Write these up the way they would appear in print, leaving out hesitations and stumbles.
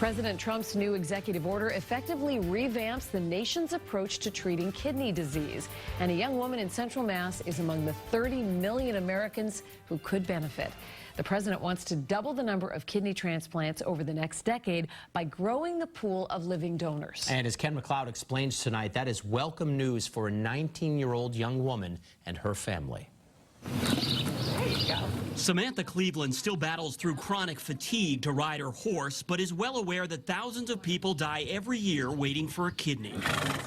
President Trump's new executive order effectively revamps the nation's approach to treating kidney disease. And a young woman in Central Mass is among the 30 million Americans who could benefit. The president wants to double the number of kidney transplants over the next decade by growing the pool of living donors. And as Ken MacLeod explains tonight, that is welcome news for a 19-year-old young woman and her family. There you go. Samantha Cleveland still battles through chronic fatigue to ride her horse, but is well aware that thousands of people die every year waiting for a kidney.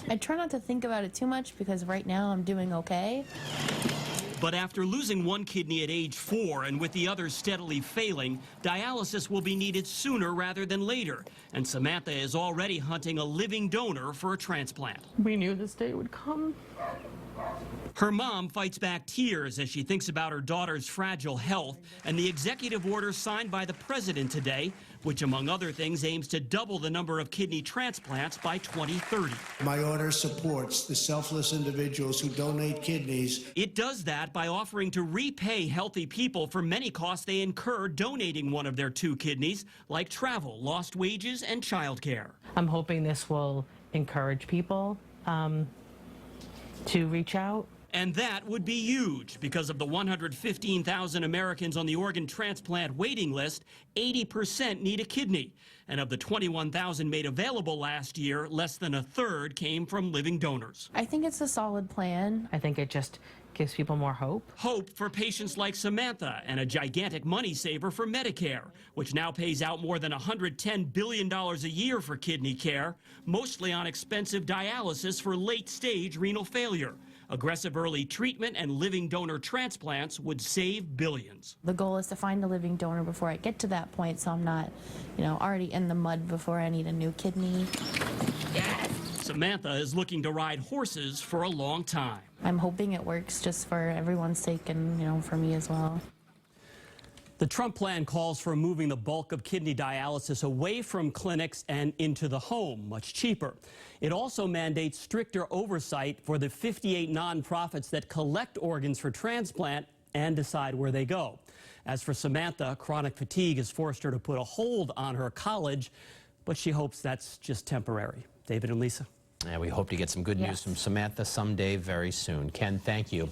I try not to think about it too much because right now I'm doing okay. But after losing one kidney at age 4 and with the other steadily failing, dialysis will be needed sooner rather than later. And Samantha is already hunting a living donor for a transplant. We knew this day would come. Her mom fights back tears as she thinks about her daughter's fragile health and the executive order signed by the president today, which among other things aims to double the number of kidney transplants by 2030. My order supports the selfless individuals who donate kidneys. It does that by offering to repay healthy people for many costs they incur donating one of their 2 kidneys, like travel, lost wages, and childcare. I'm hoping this will encourage people to reach out. And that would be huge because of the 115,000 Americans on the organ transplant waiting list, 80% need a kidney. And of the 21,000 made available last year, less than a third came from living donors. I think it's a solid plan. I think it just gives people more hope. Hope for patients like Samantha and a gigantic money saver for Medicare, which now pays out more than $110 billion a year for kidney care, mostly on expensive dialysis for late-stage renal failure. Aggressive early treatment and living donor transplants would save billions. The goal is to find a living donor before I get to that point so I'm not, already in the mud before I need a new kidney. Yes! Samantha is looking to ride horses for a long time. I'm hoping it works just for everyone's sake and, for me as well. The Trump plan calls for moving the bulk of kidney dialysis away from clinics and into the home, much cheaper. It also mandates stricter oversight for the 58 nonprofits that collect organs for transplant and decide where they go. As for Samantha, chronic fatigue has forced her to put a hold on her college, but she hopes that's just temporary. David and Lisa. And we hope to get some good news from Samantha someday very soon. Ken, thank you.